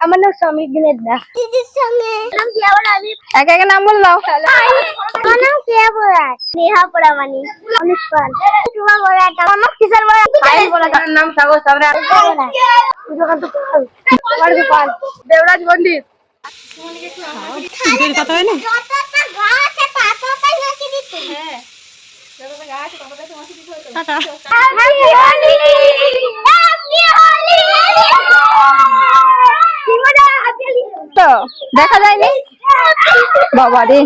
আমার নাম সমীর দিনের দা। দিদির সঙ্গে নাম দিয়া বড় আমি একা একা নাম বলে দাও। আমার নাম কিয়া বড়াট, নেহা পড়ামানি, অনুষ্কান, তোমার বড়াট, আমার কিসের বড়াট, ফাইল বড়াট, আমার নাম সাগর সাবরা, সুজকান্ত পাল, আমার গোপাল, দেবরাজ পণ্ডিত। তোর কথা হয়নি? যতটা গাছ আছে ততটাই নাকি দিতে। হ্যাঁ, যতটা গাছ আছে ততটাই তোমাকে দিতে হবে। Tata. Happy Holi, happy Holi. তো দেখা যায়নি বাবা রে,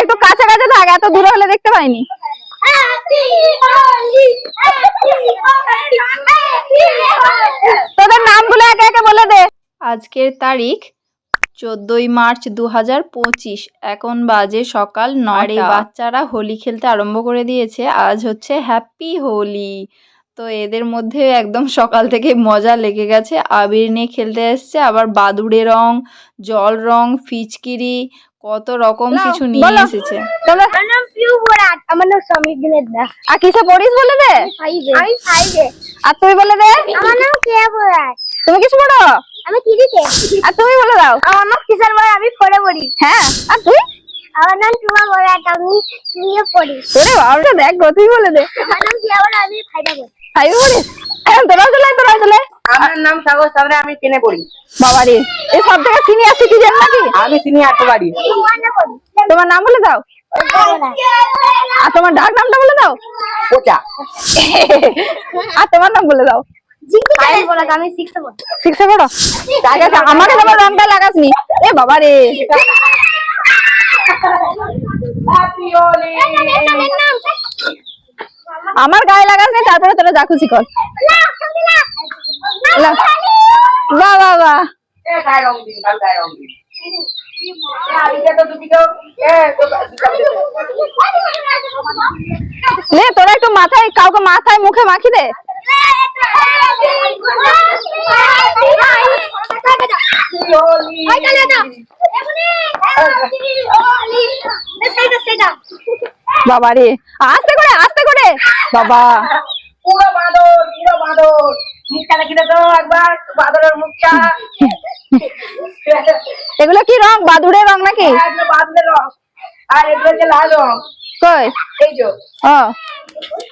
একটু কাছে কাছে থাক, এত দূরে হলে দেখতে পাইনি। তোদের নামগুলো একে একে বলে দে। আজকের তারিখ 14ই মার্চ 2025। এখন বাজে সকাল 9টা। বাচ্চারা হোলি খেলতে আরম্ভ করে দিয়েছে। আজ হচ্ছে হ্যাপি হোলি। তো এদের মধ্যে একদম সকাল থেকে মজা লেগে গেছে। আবির নিয়ে খেলতে এসছে, আবার বাদুড়ে রং, জল রং, ফিচকিরি, কত রকম কিছু নিয়ে এসেছে। আমার নাম পিউ বড়াট, আমার নাম সমীর দিনের দা। আর কিসে পড়িস বলে দে। আমি 5 এ। আর তুই বলে দে। আমার নাম কিয়া বড়াট। তুমি কিছু পড়ো? আমি 3 তে। আর তুমি বলে দাও। আমার নাম কিশোর বড়, আমি 4 এ পড়ি। হ্যাঁ, আর তুই? আমার নাম টুমা বড়াট, আমি 2 এ পড়ি। ওরে বাবা, দেখ গো, তুই বলে দে। আমার নাম কিয়া বড়, আমি 5 এ পড়ি। 5 এ পড়িস? তোরাও চলে। আমার নাম সাগর সাবরা, আমি 10 এ পড়ি। বাবা রে, এই সব থেকে সিনিয়র সিটিজেন নাকি? আমি সিনিয়র তো বাড়ি। তোমার নাম বলে দাও। আর তোমার ডাক নামটা বলে দাও। পোচা। আর তোমার নাম বলে দাও। আমি বলা আমি 6 এ পড়ি। 6 এ পড়ো? আমাকে তোমার রংটা লাগাসনি। এ বাবা রে, হ্যাপি হোলি। আমার গায়ে লাগাসনি, তারপরে তোরা যা খুশি কর। বাহ বাহ বাহ। এ গায় রং দিন, গায় রং দিন। নে তোরা একটু মাথায়, কাউকে মাথায় মুখে মাখি দে। বাবা রে, আস্তে করে বাবা। পুরো বাঁদর, মুখটা দেখি তো একবার, বাঁদরের মুখটা। এগুলো কি রং? বাদুড়ের রং নাকি? বাঁদরের রং। আর এগুলো হচ্ছে লাল রং। কই? এই যে ও,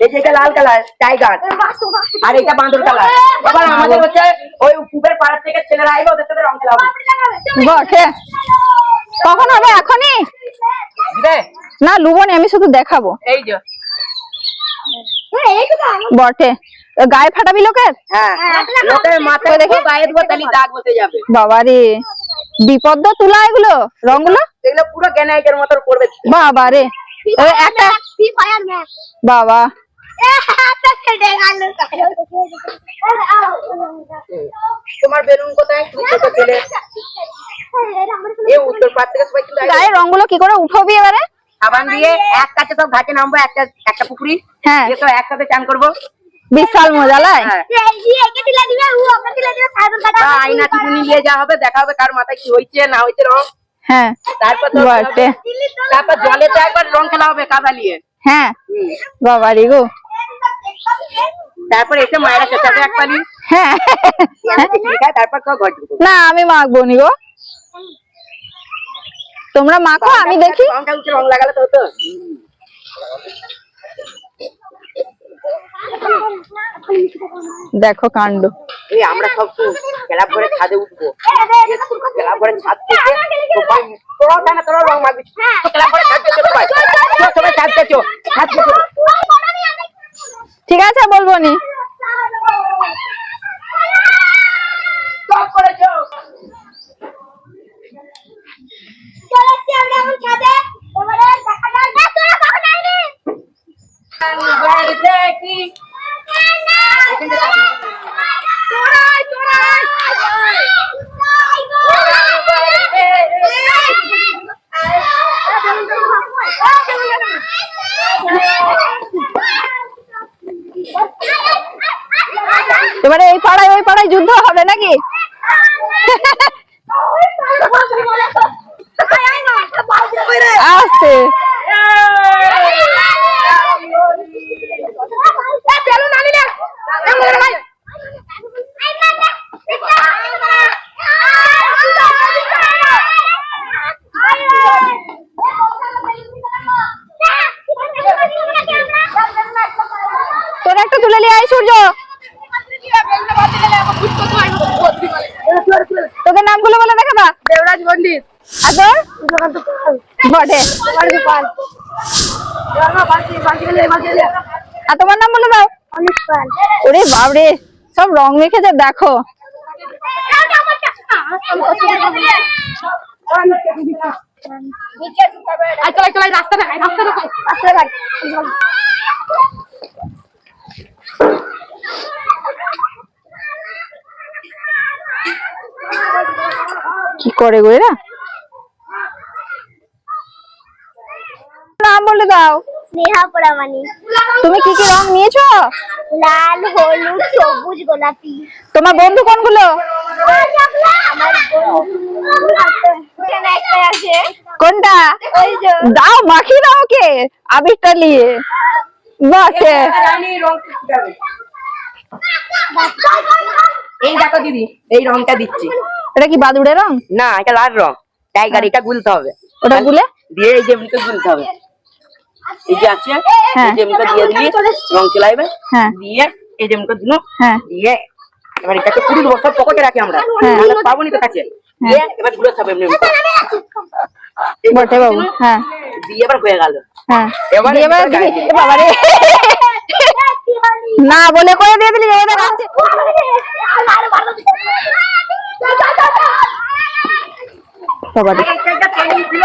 এই যে এটা লাল কালার টাইগার, আর এটা বাঁদর কালার। এবার আমাদের হচ্ছে ওই পুকুরের পাড়ার থেকে ছেলেরা আইবে, ওদের সাথে রং খেলা হবে। বটে। কখন হবে? এখনই না, লুবনি, আমি শুধু দেখাবো। এই যে বটে। গায়ে ফাটাবি লোকের? হ্যাঁ, লোকের মাথায় দেখে গায়ে দেবো, তাহলে দাগ বসে যাবে। বাবা রে, বিপদ তুলা এগুলো রংগুলো। এগুলো পুরো গ্যানাইটের মতো করবে। বাবা রে, একটা বাবা। তোমার বেলুন কোথায়? ছোট ছেলে এ উত্তর পাড় থেকে সবাই কিন্তু গায়ে রংগুলো কি করে উঠবি এবারে? সাবান দিয়ে এক কাছে সব ঘাটে নামবো, একটা পুকুরি। হ্যাঁ, তো একসাথে চান করবো। বিশাল মজা লাগে। আয়না চিকুনি নিয়ে যাওয়া হবে, দেখা হবে কার মাথায় কি হয়েছে না হয়েছে রং। হ্যাঁ, তারপর জলে তো একবার রং খেলা হবে কাদা নিয়ে। হ্যাঁ, বাবা রে গো। তারপর এসে মায়েরা খেতে এক পালি। হ্যাঁ, তারপর ঘর ঢুকবো। না আমি মাখবো নি গো, তোমরা মাখো, আমি দেখি। রং লাগালে তো হতো। দেখো কাণ্ড। এই আমরা সব ক্লাব করে ছাদে উঠবো, ক্লাব করে ছাদ থেকে তোরা রং মাখবি, ক্লাব করে ছাদ থেকে সবাই ছাদ থেকে ঠিক আছে, বলবো নি। এবারে এই পাড়ায় ওই পাড়ায় যুদ্ধ হবে নাকি? আসছে। তুলে নিয়ে আয় সূর্য। তোদের নামগুলো বলে দেখা দা। দেবরাজ পণ্ডিত। আর তোর? বটে। আর তোমার নাম বলে দাও। ওরে বাবরে, সব রং মেখেছে দেখো। কি করে গো এরা? নাম বলে দাও। স্নেহা পরামানি। তুমি কি কি রং নিয়েছো? লাল, হলুদ, সবুজ, গোলাপি। তোমার বন্ধু কোনগুলো? আমার বন্ধু এখানে একটা আছে। কোনটা? ওই যে দাও, মাখিয়ে দাও ওকে আবিরটা নিয়ে। বাকে এই দেখো দিদি, এই রংটা দিচ্ছি। এটা কি বাদুড়ের রং? না, এটা লাল রং টাইগার। এটা গুলতে হবে। ওটা গুলে দিয়ে এই যে এমনিতে গুলতে হবে। এই যে আছে, হ্যাঁ। এই যে এমনিতে দিয়ে দিলি রং চলে আসবে। হ্যাঁ। দিয়ে এই যে এমনিতে দিলো। হ্যাঁ। দিয়ে এবার এটাকে পুরো দেবো, সব পকেটে রাখি আমরা। হ্যাঁ। আমরা পাবো নি তো কাছে। দিয়ে এবার গুলো খাবে এমনি এমনি। বটে বাবু। হ্যাঁ দিয়ে এবার হয়ে গেল। হ্যাঁ। এবার দিয়ে এবার গায়ে দিবি। এ বাবা রে, না বলে করে দিয়ে দিলি। এবার আসছে। বাবা রে। একটা ট্রেনিং ছিল।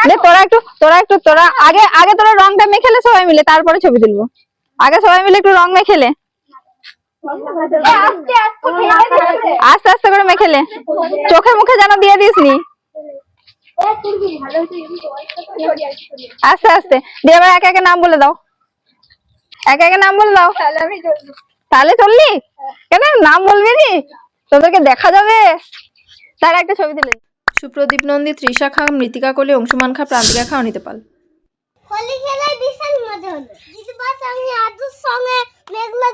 নে তোরা আগে তোরা রংটা মেখেলে সবাই মিলে, তারপরে ছবি তুলবো। আগে সবাই মিলে একটু রং মেখেলে, আস্তে আস্তে করে মেখেলে, চোখে মুখে যেন দিয়ে দিসনি। আস্তে আস্তে দিয়ে এবার একে একে নাম বলে দাও। একে একে নাম বলে দাও। তাহলে চললি কেন? নাম বলবি নি, তোদেরকে দেখা যাবে। তার একটা ছবি তুলে। সুপ্রদীপ নন্দী, তৃষা খা, মৃতিকা কোলে, অংশুমান খা, প্রান্তিকা খা, অনিতা পাল। হোলি খেলায় বিশাল মজা হলো। দিদিবার সঙ্গে, আদুর সঙ্গে, মেঘলা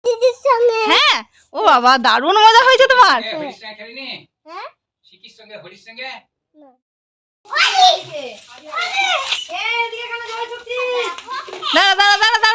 দিদির সঙ্গে। হ্যাঁ, ও বাবা দারুণ মজা হয়েছে তোমার। হ্যাঁ? শিকির সঙ্গে হরির সঙ্গে হোলি! দাঁড়া দাঁড়া দাঁড়া